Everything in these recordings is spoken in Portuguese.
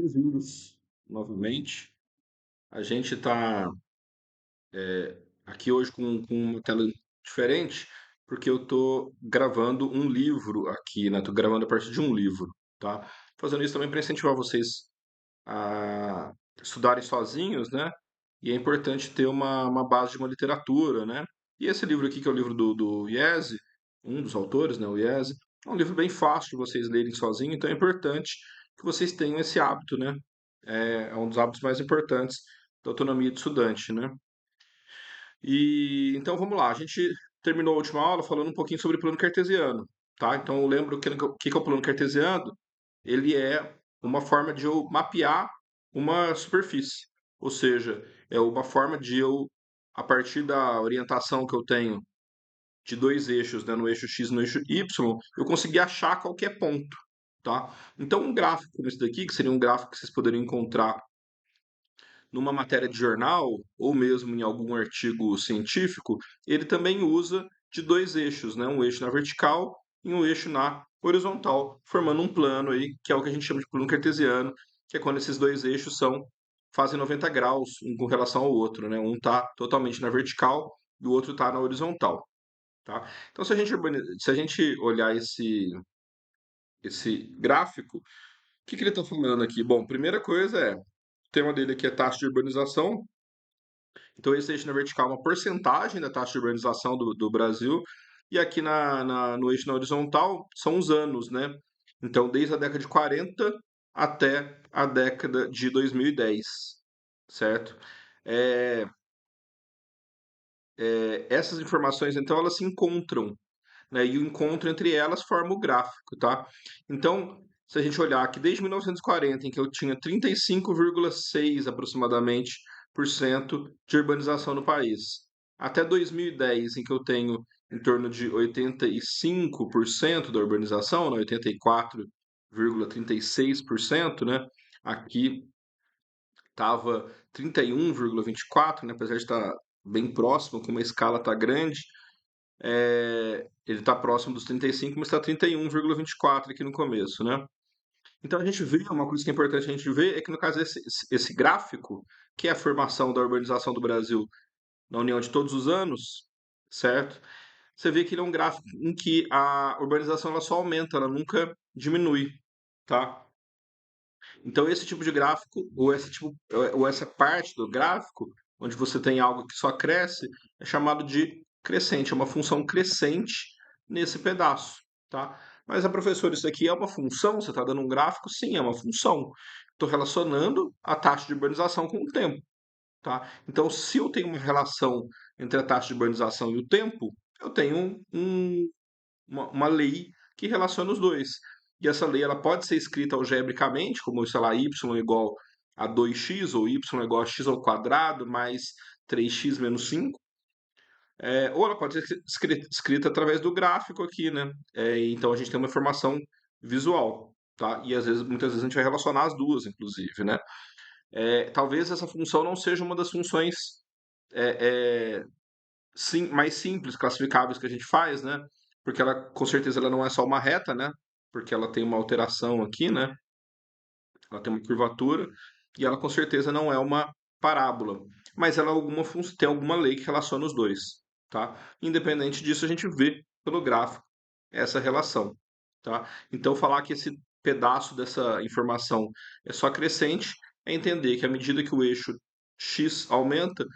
Bem-vindos novamente. A gente está aqui hoje com uma tela diferente, porque eu estou gravando um livro aqui, né? Estou gravando a partir de um livro, tá? Fazendo isso também para incentivar vocês a estudarem sozinhos, né? E é importante ter uma base de uma literatura, né? E esse livro aqui, que é o livro do Iese, um dos autores, né? O Iese, é um livro bem fácil de vocês lerem sozinhos, então é importante que vocês tenham esse hábito, né? É um dos hábitos mais importantes da autonomia de estudante, né? E então vamos lá, a gente terminou a última aula falando um pouquinho sobre plano cartesiano, tá? Então eu lembro que é o plano cartesiano. Ele é uma forma de eu mapear uma superfície, ou seja, é uma forma de eu, a partir da orientação que eu tenho de dois eixos, né, no eixo X e no eixo Y, eu conseguir achar qualquer ponto, tá? Então um gráfico como esse daqui, que seria um gráfico que vocês poderiam encontrar numa matéria de jornal ou mesmo em algum artigo científico, ele também usa de dois eixos, né? Um eixo na vertical e um eixo na horizontal, formando um plano aí, que é o que a gente chama de plano cartesiano, que é quando esses dois eixos fazem 90 graus um com relação ao outro, né? Um está totalmente na vertical e o outro está na horizontal, tá? Então, se a gente olhar esse gráfico, o que ele está falando aqui? Bom, primeira coisa o tema dele aqui é taxa de urbanização. Então, esse eixo na vertical é uma porcentagem da taxa de urbanização do Brasil, e aqui no eixo na horizontal são os anos, né? Então, desde a década de 40 até a década de 2010, certo? É, essas informações, então, elas se encontram, né? E o encontro entre elas forma o gráfico, tá? Então, se a gente olhar aqui desde 1940, em que eu tinha 35,6 aproximadamente por cento de urbanização no país, até 2010, em que eu tenho em torno de 85% da urbanização, né? 84,36%, né? Aqui estava 31,24, né? Apesar de estar bem próximo, como a escala está grande, ele está próximo dos 35, mas está 31,24 aqui no começo, né? Então a gente vê, uma coisa que é importante a gente ver é que no caso esse gráfico, que é a formação da urbanização do Brasil na união de todos os anos, certo? Você vê que ele é um gráfico em que a urbanização ela só aumenta, ela nunca diminui, tá? Então esse tipo de gráfico, ou essa parte do gráfico, onde você tem algo que só cresce, é chamado de crescente, é uma função crescente nesse pedaço, tá? Mas a professora, isso aqui é uma função? Você está dando um gráfico? Sim, é uma função. Estou relacionando a taxa de urbanização com o tempo, tá? Então, se eu tenho uma relação entre a taxa de urbanização e o tempo, eu tenho uma lei que relaciona os dois. E essa lei ela pode ser escrita algebricamente, como, sei lá, y igual a 2x, ou y igual a x ao quadrado mais 3x menos 5. Ou ela pode ser escrita através do gráfico aqui, né? Então a gente tem uma informação visual, tá? E muitas vezes a gente vai relacionar as duas, inclusive, né? Talvez essa função não seja uma das funções é, mais simples, classificáveis que a gente faz, né? Porque ela, com certeza, ela não é só uma reta, né? Porque ela tem uma alteração aqui, né? Ela tem uma curvatura e ela, com certeza, não é uma parábola. Mas ela tem alguma lei que relaciona os dois, tá? Independente disso, a gente vê pelo gráfico essa relação, tá? Então, falar que esse pedaço dessa informação é só crescente é entender que à medida que o eixo x aumenta,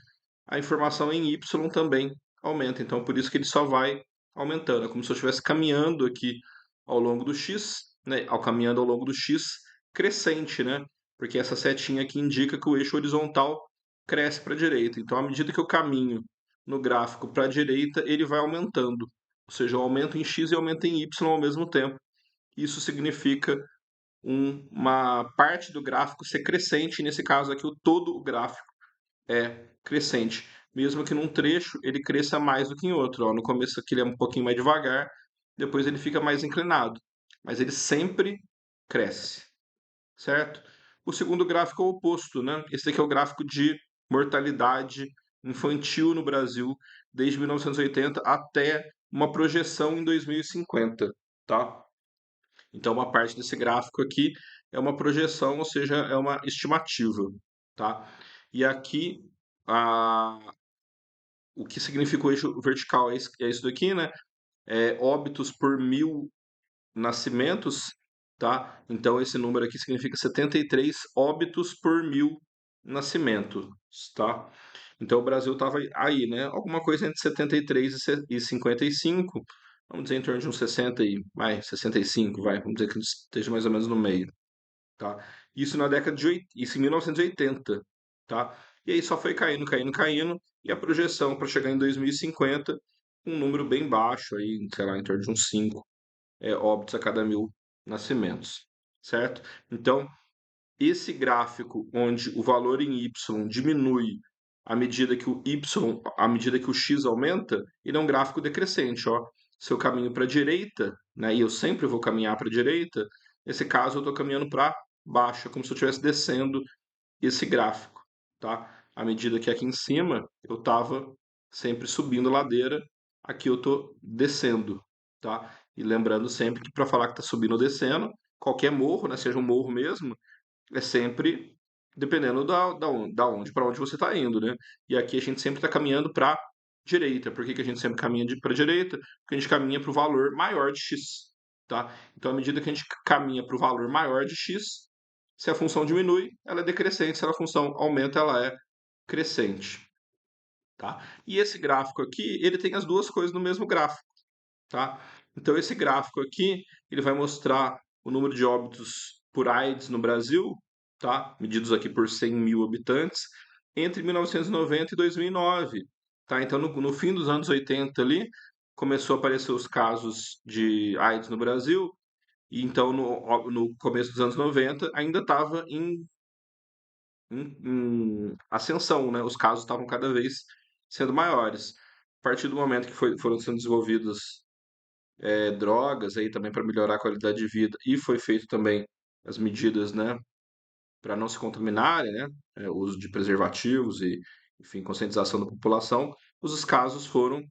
a informação em Y também aumenta. Então, por isso que ele só vai aumentando. É como se eu estivesse caminhando aqui ao longo do X, né? Caminhando ao longo do X crescente, né? Porque essa setinha aqui indica que o eixo horizontal cresce para a direita. Então, à medida que eu caminho no gráfico para a direita, ele vai aumentando. Ou seja, eu aumento em X e aumento em Y ao mesmo tempo. Isso significa uma parte do gráfico ser crescente, nesse caso aqui, todo o gráfico é crescente. Mesmo que num trecho ele cresça mais do que em outro. Ó. No começo aqui ele é um pouquinho mais devagar, depois ele fica mais inclinado. Mas ele sempre cresce, certo? O segundo gráfico é o oposto, né? Esse aqui é o gráfico de mortalidade infantil no Brasil, desde 1980 até uma projeção em 2050, tá? Então, uma parte desse gráfico aqui é uma projeção, ou seja, é uma estimativa, tá? E aqui, a, o que significa o eixo vertical é isso daqui, né? É óbitos por 1.000 nascimentos, tá? Então, esse número aqui significa 73 óbitos por 1.000 nascimentos, tá? Então, o Brasil estava aí, né? Alguma coisa entre 73 e 55, vamos dizer em torno de uns 60 e, 65, vamos dizer que esteja mais ou menos no meio, tá? Isso na década de isso em 1980, tá? E aí só foi caindo, caindo, caindo, e a projeção para chegar em 2050, um número bem baixo aí, sei lá, em torno de uns 5 óbitos a cada 1.000 nascimentos, certo? Então, esse gráfico onde o valor em y diminui à medida que o x aumenta, ele é um gráfico decrescente, ó. Se eu caminho para a direita, né, e eu sempre vou caminhar para a direita, nesse caso eu estou caminhando para baixo, é como se eu estivesse descendo esse gráfico, tá? À medida que aqui em cima eu estava sempre subindo ladeira, aqui eu estou descendo, tá? E lembrando sempre que para falar que está subindo ou descendo, qualquer morro, né, seja um morro mesmo, é sempre dependendo da onde para onde você está indo, né? E aqui a gente sempre está caminhando para direita. Por que que a gente sempre caminha para direita? Porque a gente caminha para o valor maior de x, tá? Então, à medida que a gente caminha para o valor maior de x, se a função diminui, ela é decrescente. Se a função aumenta, ela é crescente, tá? E esse gráfico aqui, ele tem as duas coisas no mesmo gráfico, tá? Então, esse gráfico aqui, ele vai mostrar o número de óbitos por AIDS no Brasil, tá? Medidos aqui por 100 mil habitantes, entre 1990 e 2009, tá? Então, no fim dos anos 80 ali, começou a aparecer os casos de AIDS no Brasil, e então, no começo dos anos 90, ainda estava em ascensão, né? Os casos estavam cada vez sendo maiores. A partir do momento que foram sendo desenvolvidas drogas aí também para melhorar a qualidade de vida e foi feito também as medidas, né, para não se contaminarem, né, o uso de preservativos e, enfim, conscientização da população, os casos foram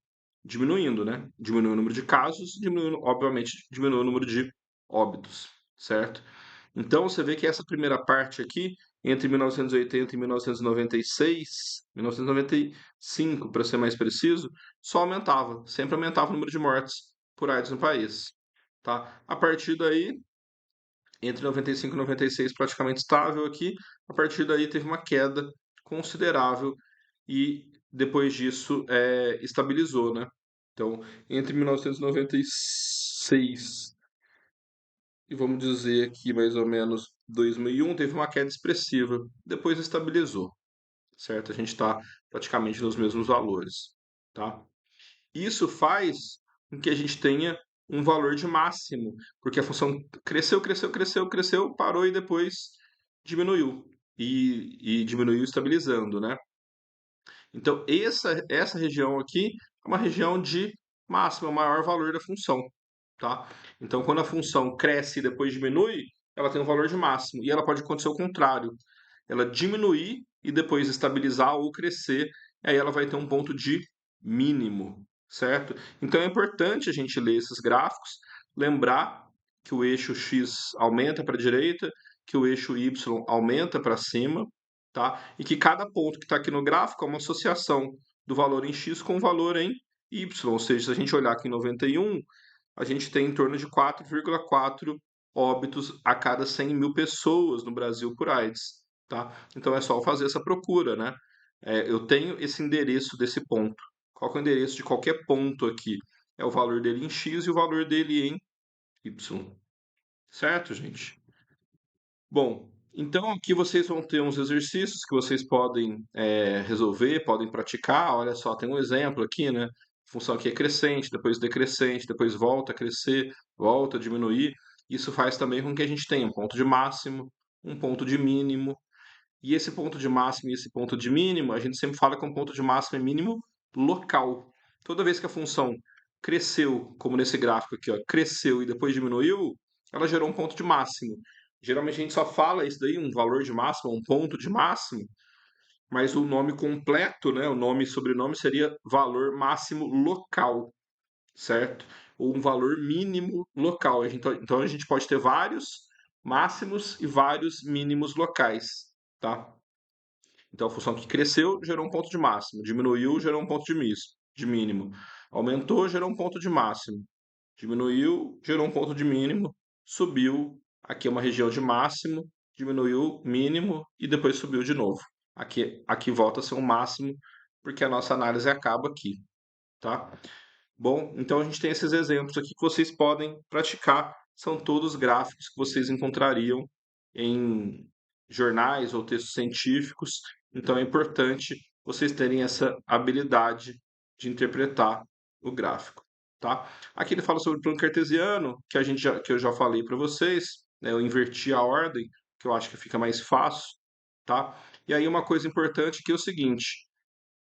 diminuindo, né? Diminuiu o número de casos, diminuiu, obviamente, diminuiu o número de óbitos, certo? Então você vê que essa primeira parte aqui, entre 1980 e 1996, 1995, para ser mais preciso, só aumentava, sempre aumentava o número de mortes por AIDS no país, tá? A partir daí, entre 95 e 96 praticamente estável aqui, a partir daí teve uma queda considerável e depois disso estabilizou, né? Então, entre 1996 e vamos dizer aqui mais ou menos 2001, teve uma queda expressiva, depois estabilizou, certo? A gente está praticamente nos mesmos valores, tá? Isso faz com que a gente tenha um valor de máximo, porque a função cresceu, cresceu, cresceu, cresceu, parou e depois diminuiu. E diminuiu estabilizando, né? Então, essa região aqui é uma região de máximo, é o maior valor da função, tá? Então, quando a função cresce e depois diminui, ela tem um valor de máximo. E ela pode acontecer o contrário. Ela diminuir e depois estabilizar ou crescer, aí ela vai ter um ponto de mínimo, certo? Então, é importante a gente ler esses gráficos, lembrar que o eixo X aumenta para a direita, que o eixo Y aumenta para cima, tá? E que cada ponto que está aqui no gráfico é uma associação do valor em x com o valor em y. Ou seja, se a gente olhar aqui em 91, a gente tem em torno de 4,4 óbitos a cada 100 mil pessoas no Brasil por AIDS, tá? Então é só fazer essa procura, né? Eu tenho esse endereço desse ponto. Qual que é o endereço de qualquer ponto aqui? É o valor dele em x e o valor dele em y. Certo, gente? Bom, então aqui vocês vão ter uns exercícios que vocês podem resolver, podem praticar. Olha só, tem um exemplo aqui, né? A função aqui é crescente, depois decrescente, depois volta a crescer, volta a diminuir. Isso faz também com que a gente tenha um ponto de máximo, um ponto de mínimo. E esse ponto de máximo e esse ponto de mínimo, a gente sempre fala que é um ponto de máximo e mínimo local. Toda vez que a função cresceu, como nesse gráfico aqui, ó, cresceu e depois diminuiu, ela gerou um ponto de máximo. Geralmente a gente só fala isso daí, um valor de máximo, um ponto de máximo, mas o nome completo, né, o nome e sobrenome seria valor máximo local, certo? ou um valor mínimo local. Então a gente pode ter vários máximos e vários mínimos locais, tá? Então a função que cresceu gerou um ponto de máximo, diminuiu, gerou um ponto de mínimo, aumentou, gerou um ponto de máximo, diminuiu, gerou um ponto de mínimo, subiu, aqui é uma região de máximo, diminuiu, mínimo e depois subiu de novo. Aqui volta a ser um máximo, porque a nossa análise acaba aqui, tá? Bom, então a gente tem esses exemplos aqui que vocês podem praticar. São todos gráficos que vocês encontrariam em jornais ou textos científicos. Então é importante vocês terem essa habilidade de interpretar o gráfico, tá? Aqui ele fala sobre o plano cartesiano, que eu já falei para vocês, né? Eu inverti a ordem, que eu acho que fica mais fácil, tá? E aí uma coisa importante que é o seguinte: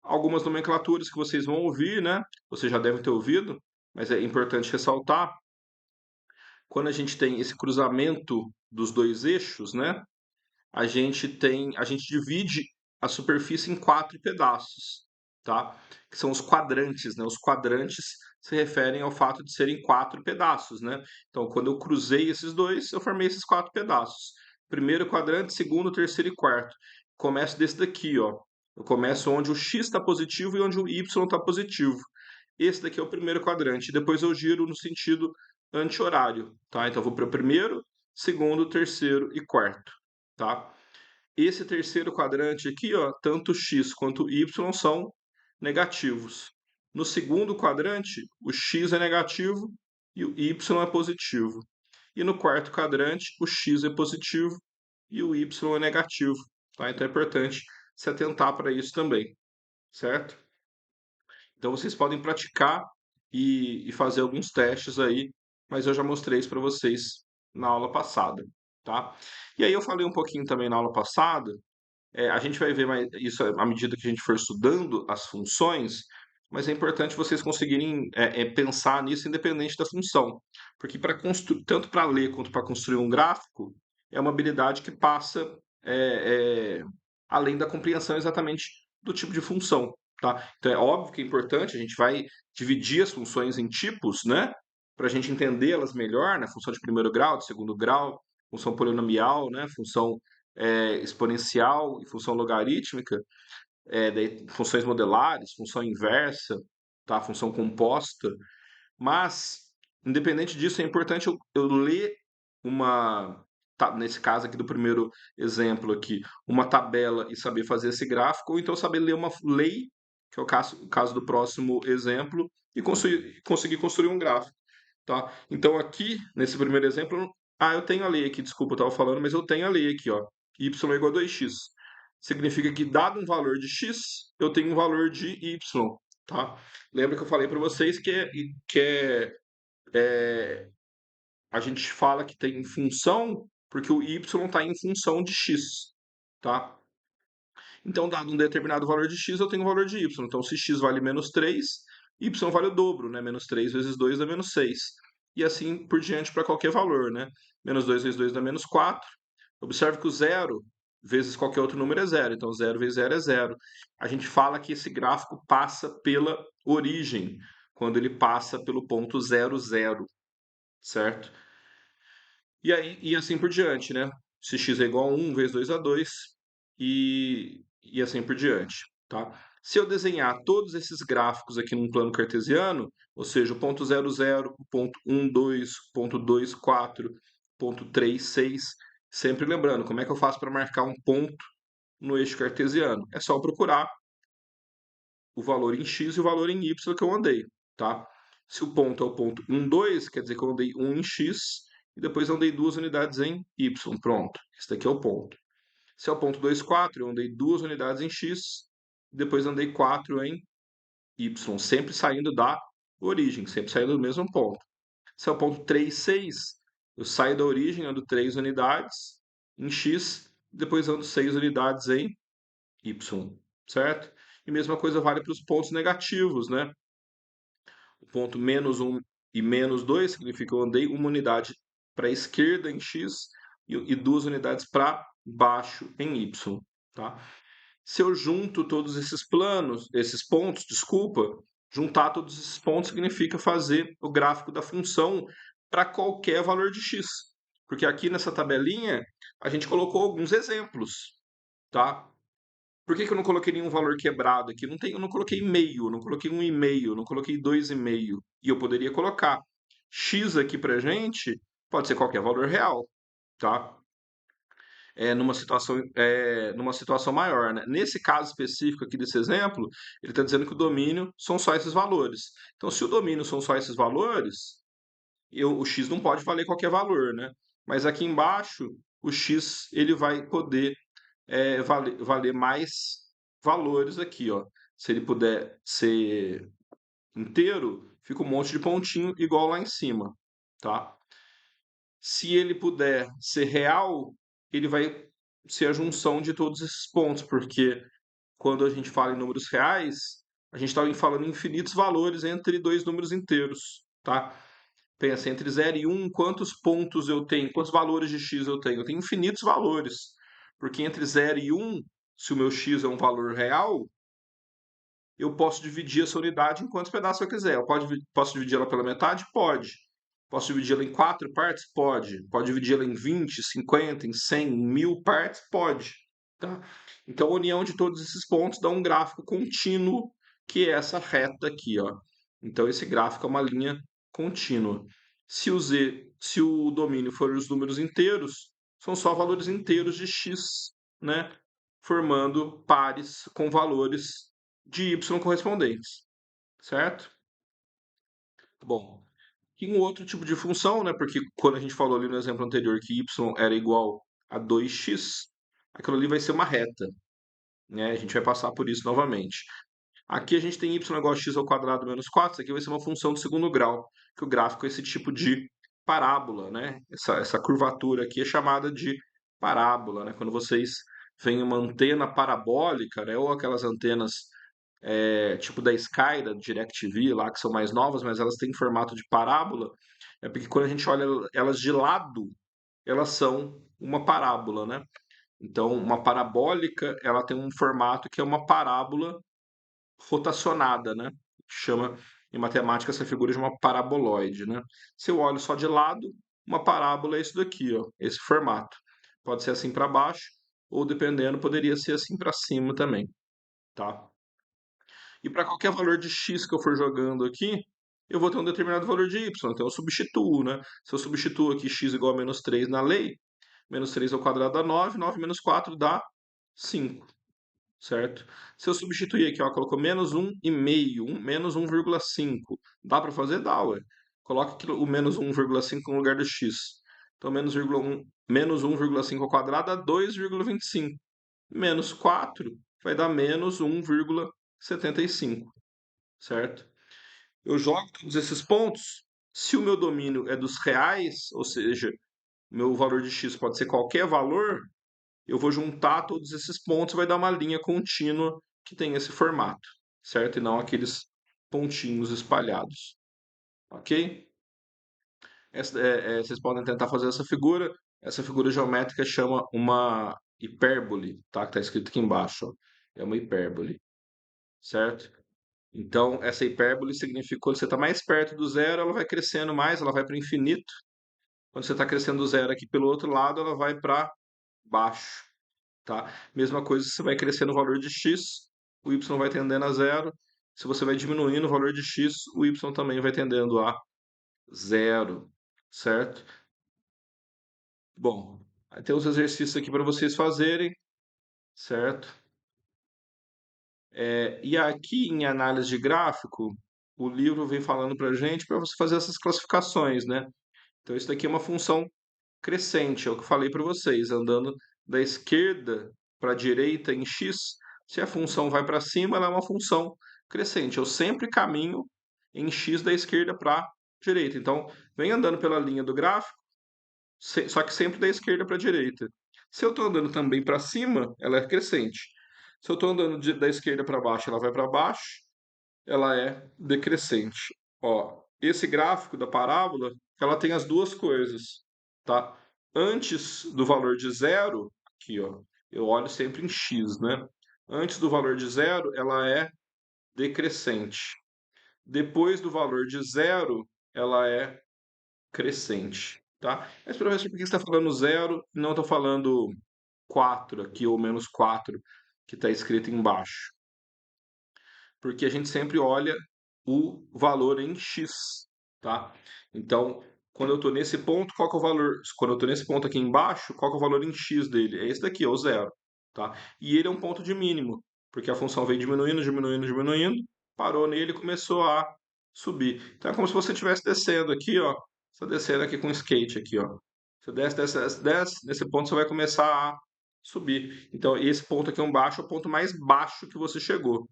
algumas nomenclaturas que vocês vão ouvir, né? Vocês já devem ter ouvido, mas é importante ressaltar. Quando a gente tem esse cruzamento dos dois eixos, né? A gente divide a superfície em quatro pedaços, tá? Que são os quadrantes, né? Os quadrantes se referem ao fato de serem quatro pedaços, né? Então, quando eu cruzei esses dois, eu formei esses quatro pedaços. Primeiro quadrante, segundo, terceiro e quarto. Começo desse daqui, ó. Eu começo onde o x está positivo e onde o y está positivo. Esse daqui é o primeiro quadrante. Depois eu giro no sentido anti-horário, tá? Então, eu vou para o primeiro, segundo, terceiro e quarto, tá? Esse terceiro quadrante aqui, ó, tanto x quanto y são negativos. No segundo quadrante, o x é negativo e o y é positivo. E no quarto quadrante, o x é positivo e o y é negativo. Tá? Então é importante se atentar para isso também, certo? Então vocês podem praticar e fazer alguns testes aí, mas eu já mostrei isso para vocês na aula passada, tá? E aí eu falei um pouquinho também na aula passada. A gente vai ver mais isso à medida que a gente for estudando as funções, mas é importante vocês conseguirem pensar nisso independente da função, porque tanto para ler quanto para construir um gráfico é uma habilidade que passa é, é, além da compreensão exatamente do tipo de função, tá? Então é óbvio que é importante, a gente vai dividir as funções em tipos, né? Para a gente entender-las melhor, né? Função de primeiro grau, de segundo grau, função polinomial, né? Função exponencial e função logarítmica, daí, funções modelares, função inversa, tá? Função composta, mas independente disso é importante eu ler uma, nesse caso aqui do primeiro exemplo aqui, uma tabela e saber fazer esse gráfico, ou então saber ler uma lei, que é o caso do próximo exemplo, e conseguir construir um gráfico, tá? Então aqui, nesse primeiro exemplo, eu tenho a lei aqui, desculpa, eu estava falando, mas eu tenho a lei aqui, ó, y é igual a 2x. Significa que, dado um valor de x, eu tenho um valor de y, tá? Lembra que eu falei para vocês é, a gente fala que tem função porque o y está em função de x, tá? Então, dado um determinado valor de x, eu tenho um valor de y. Então, se x vale menos 3, y vale o dobro, né? Menos 3 vezes 2 dá menos 6. E assim por diante para qualquer valor, né? Menos 2 vezes 2 dá menos 4. Observe que o zero vezes qualquer outro número é zero. Então, zero vezes zero é zero. A gente fala que esse gráfico passa pela origem, quando ele passa pelo ponto 0, 0, certo? E assim por diante, né? Se x é igual a 1 vezes 2 a 2 e assim por diante, tá? Se eu desenhar todos esses gráficos aqui num plano cartesiano, ou seja, o ponto 0, 0, o ponto 1, 2, ponto 2, 4, ponto 3, 6, sempre lembrando, como é que eu faço para marcar um ponto no eixo cartesiano? É só procurar o valor em x e o valor em y que eu andei, tá? Se o ponto é o ponto 1, 2, quer dizer que eu andei 1 em x e depois andei 2 unidades em y. Pronto, esse daqui é o ponto. Se é o ponto 2, 4, eu andei 2 unidades em x e depois andei 4 em y, sempre saindo da origem, sempre saindo do mesmo ponto. Se é o ponto 3, 6, eu saio da origem, ando 3 unidades em x e depois ando 6 unidades em y, certo? E mesma coisa vale para os pontos negativos, né? O ponto menos 1 e menos 2 significa que eu andei uma unidade para a esquerda em x e 2 unidades para baixo em y, tá? Se eu junto todos esses pontos, desculpa, Juntar todos esses pontos significa fazer o gráfico da função para qualquer valor de x. Porque aqui nessa tabelinha a gente colocou alguns exemplos, tá? Por que que eu não coloquei nenhum valor quebrado aqui? Eu não coloquei meio, não coloquei 1,5, não coloquei 2,5. E eu poderia colocar x aqui pra gente, pode ser qualquer valor real, tá? Numa situação maior, né? Nesse caso específico aqui desse exemplo, ele está dizendo que o domínio são só esses valores. Então, se o domínio são só esses valores, o x não pode valer qualquer valor, né? Mas aqui embaixo, o x ele vai poder valer mais valores aqui, ó. Se ele puder ser inteiro, fica um monte de pontinho igual lá em cima, tá? Se ele puder ser real, ele vai ser a junção de todos esses pontos, porque quando a gente fala em números reais, a gente está falando em infinitos valores entre dois números inteiros, tá? Pensa, entre 0 e 1, quantos pontos eu tenho? Quantos valores de x eu tenho? Eu tenho infinitos valores. Porque entre 0 e 1, se o meu x é um valor real, eu posso dividir essa unidade em quantos pedaços eu quiser. Posso dividir ela pela metade? Pode. Posso dividir ela em 4 partes? Pode. Pode dividir ela em 20, 50, em 100, em 1000 partes? Pode. Tá? Então, a união de todos esses pontos dá um gráfico contínuo, que é essa reta aqui. Ó. Então, esse gráfico é uma linha contínua. Se o domínio for os números inteiros, são só valores inteiros de x, né? Formando pares com valores de y correspondentes, certo? Bom, e um outro tipo de função, né? Porque quando a gente falou ali no exemplo anterior que y era igual a 2x, aquilo ali vai ser uma reta, né? A gente vai passar por isso novamente. Aqui a gente tem y igual a x ao quadrado menos 4, isso aqui vai ser uma função de segundo grau, que o gráfico é esse tipo de parábola, né? Essa curvatura aqui é chamada de parábola, né? Quando vocês veem uma antena parabólica, né? Ou aquelas antenas tipo da Sky, da DirecTV, lá que são mais novas, mas elas têm formato de parábola, é porque quando a gente olha elas de lado, elas são uma parábola, né? Então, uma parabólica, ela tem um formato que é uma parábola rotacionada, né? Chama em matemática essa figura de uma paraboloide, né? Se eu olho só de lado, uma parábola é isso daqui, ó, esse formato. Pode ser assim para baixo, ou dependendo, poderia ser assim para cima também, tá? E para qualquer valor de x que eu for jogando aqui, eu vou ter um determinado valor de y. Então eu substituo, né? Se eu substituo aqui x igual a menos 3 na lei, menos 3 ao quadrado dá 9, 9 menos 4 dá 5, certo? Se eu substituir aqui, ó, colocou menos 1,5, menos 1,5, dá para fazer? Dá, ué. Coloca aqui o menos 1,5 no lugar do x. Então menos 1,5 ao quadrado dá 2,25. Menos 4 vai dar menos 1,75, certo? Eu jogo todos esses pontos. Se o meu domínio é dos reais, ou seja, meu valor de x pode ser qualquer valor, eu vou juntar todos esses pontos, vai dar uma linha contínua que tem esse formato, certo? E não aqueles pontinhos espalhados, ok? Vocês podem tentar fazer essa figura. Essa figura geométrica chama uma hipérbole, tá? Que está escrito aqui embaixo, ó. É uma hipérbole, certo? Então, essa hipérbole significa que quando você está mais perto do zero, ela vai crescendo mais, ela vai para o infinito. Quando você está crescendo do zero aqui pelo outro lado, ela vai para baixo, tá? Mesma coisa, se você vai crescendo o valor de x, o y vai tendendo a zero. Se você vai diminuindo o valor de x, o y também vai tendendo a zero, certo? Bom, aí tem os exercícios aqui para vocês fazerem, certo? E aqui em análise de gráfico, o livro vem falando para a gente para você fazer essas classificações, né? Então, isso daqui é uma função crescente, é o que eu falei para vocês, andando da esquerda para a direita em x, se a função vai para cima, ela é uma função crescente. Eu sempre caminho em x da esquerda para a direita. Então, vem andando pela linha do gráfico, só que sempre da esquerda para a direita. Se eu estou andando também para cima, ela é crescente. Se eu estou andando da esquerda para baixo, ela vai para baixo, ela é decrescente. Ó, esse gráfico da parábola, ela tem as duas coisas, tá? Antes do valor de zero, aqui, ó, eu olho sempre em x, né? Antes do valor de zero, ela é decrescente. depois do valor de zero, ela é crescente, tá? Mas, professor, por que você está falando zero e não está falando 4 aqui, ou menos 4 que está escrito embaixo? Porque a gente sempre olha o valor em x, tá? Então, quando eu estou nesse ponto, qual que é o valor? Quando eu estou nesse ponto aqui embaixo, qual que é o valor em x dele? É esse daqui, é o zero, tá? E ele é um ponto de mínimo, porque a função veio diminuindo, diminuindo, diminuindo, parou nele e começou a subir. Então é como se você estivesse descendo aqui, ó. Você tá descendo aqui com um skate aqui, ó. Você desce, desce, desce, desce, nesse ponto você vai começar a subir. Então, esse ponto aqui embaixo é o ponto mais baixo que você chegou.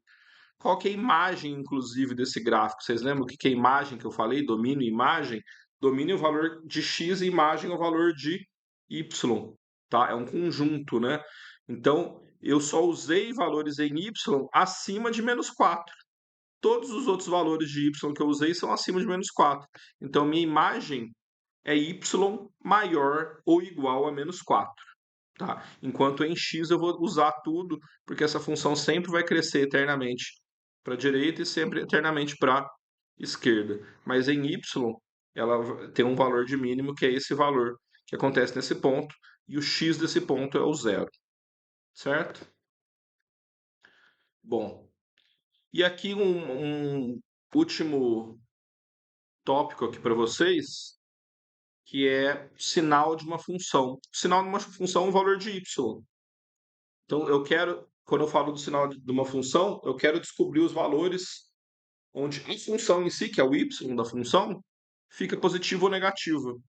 Qual que é a imagem, inclusive, desse gráfico? Vocês lembram o que que é a imagem que eu falei? Domínio e imagem? Domínio é o valor de x e imagem é o valor de y, tá? É um conjunto, né? Então, eu só usei valores em y acima de menos 4. Todos os outros valores de y que eu usei são acima de menos 4. Então, minha imagem é y maior ou igual a menos 4. Tá? Enquanto em x eu vou usar tudo, porque essa função sempre vai crescer eternamente para a direita e sempre eternamente para a esquerda. Mas em y, ela tem um valor de mínimo, que é esse valor que acontece nesse ponto, e o x desse ponto é o zero, certo? Bom, e aqui um último tópico aqui para vocês, que é sinal de uma função. O sinal de uma função é um valor de y. Então, eu quero, quando eu falo do sinal de uma função, eu quero descobrir os valores onde a função em si, que é o y da função, fica positivo ou negativo,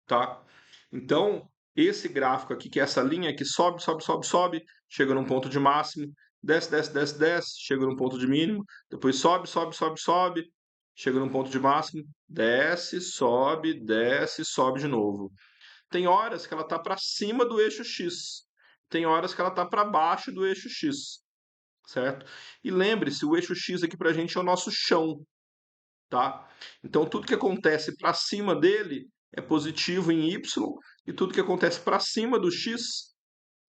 tá? Então, esse gráfico aqui, que é essa linha que sobe, sobe, sobe, sobe, chega num ponto de máximo, desce, desce, desce, desce, chega num ponto de mínimo, depois sobe, sobe, sobe, sobe, chega num ponto de máximo, desce, sobe de novo. Tem horas que ela está para cima do eixo X. Tem horas que ela está para baixo do eixo X, certo? E lembre-se, o eixo X aqui para a gente é o nosso chão, tá? Então tudo que acontece para cima dele é positivo em Y e tudo que acontece para cima do X,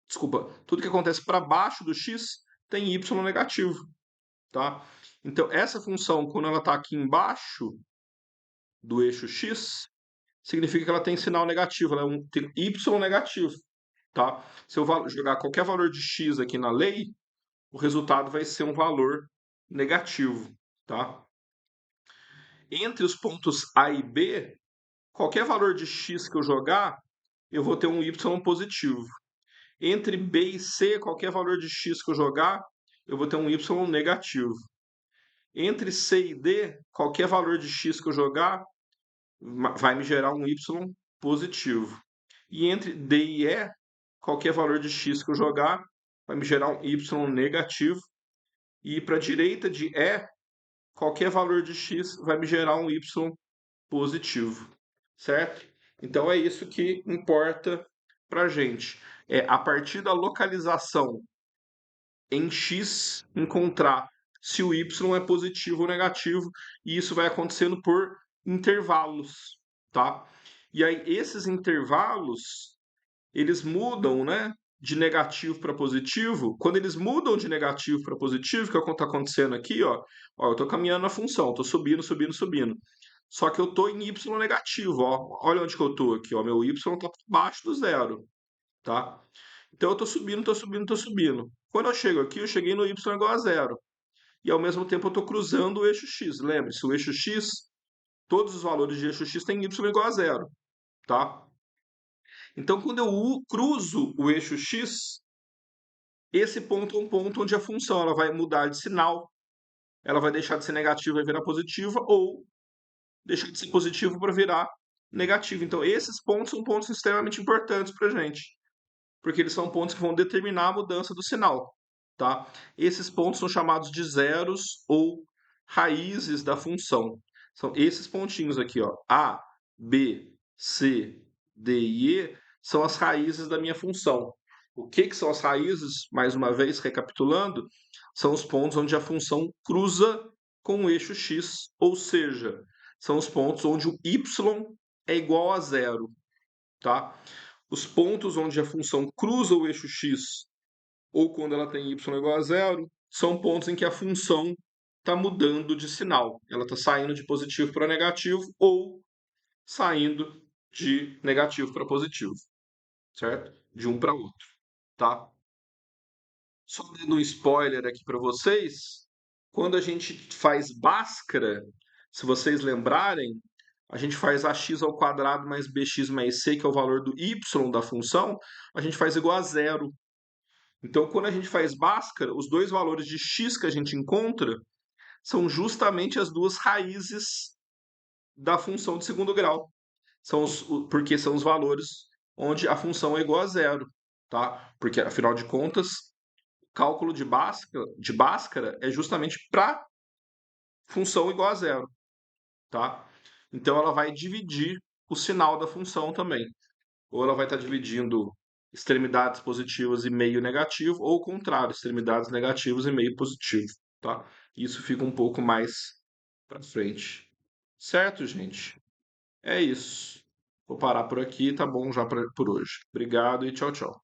desculpa, tudo que acontece para baixo do X tem Y negativo, tá? Então essa função, quando ela está aqui embaixo do eixo X, significa que ela tem sinal negativo, ela tem Y negativo, tá? Se eu jogar qualquer valor de x aqui na lei, o resultado vai ser um valor negativo, tá? Entre os pontos A e B, qualquer valor de x que eu jogar, eu vou ter um y positivo. Entre B e C, qualquer valor de x que eu jogar, eu vou ter um y negativo. Entre C e D, qualquer valor de x que eu jogar, vai me gerar um y positivo. E entre D e E, qualquer valor de x que eu jogar vai me gerar um y negativo. E para a direita de E, qualquer valor de x vai me gerar um y positivo, certo? Então é isso que importa para a gente. É a partir da localização em x encontrar se o y é positivo ou negativo, e isso vai acontecendo por intervalos, tá? E aí esses intervalos eles mudam, né, de negativo para positivo. Quando eles mudam de negativo para positivo, que é o que está acontecendo aqui, ó, eu estou caminhando na função, estou subindo, subindo, subindo. Só que eu estou em y negativo, ó. Olha onde que eu estou aqui, ó. Meu y está abaixo do zero, tá? Então eu estou subindo, estou subindo, estou subindo. Quando eu chego aqui, eu cheguei no y igual a zero. E ao mesmo tempo eu estou cruzando o eixo x. Lembre-se, o eixo x, todos os valores de eixo x têm y igual a zero, tá? Então, quando eu cruzo o eixo x, esse ponto é um ponto onde a função ela vai mudar de sinal, ela vai deixar de ser negativa e virar positiva, ou deixar de ser positivo para virar negativo. Então, esses pontos são pontos extremamente importantes para a gente, porque eles são pontos que vão determinar a mudança do sinal, tá? Esses pontos são chamados de zeros ou raízes da função. São esses pontinhos aqui, ó, A, B, C, D e E, são as raízes da minha função. O que que são as raízes? Mais uma vez, recapitulando, são os pontos onde a função cruza com o eixo x, ou seja, são os pontos onde o y é igual a zero, tá? Os pontos onde a função cruza o eixo x ou quando ela tem y igual a zero são pontos em que a função está mudando de sinal. Ela está saindo de positivo para negativo ou saindo de negativo para positivo, certo? De um para outro, tá? Só dando um spoiler aqui para vocês, quando a gente faz Bhaskara, se vocês lembrarem, a gente faz ax ao quadrado mais bx mais c, que é o valor do y da função, a gente faz igual a zero. Então, quando a gente faz Bhaskara, os dois valores de x que a gente encontra são justamente as duas raízes da função de segundo grau. Porque são os valores onde a função é igual a zero, tá? Porque, afinal de contas, cálculo de Bhaskara é justamente para função igual a zero, tá? Então ela vai dividir o sinal da função também. Ou ela vai estar dividindo extremidades positivas e meio negativo, ou o contrário, extremidades negativas e meio positivo, tá? Isso fica um pouco mais para frente. Certo, gente? É isso. Vou parar por aqui, tá bom já por hoje. Obrigado e tchau, tchau.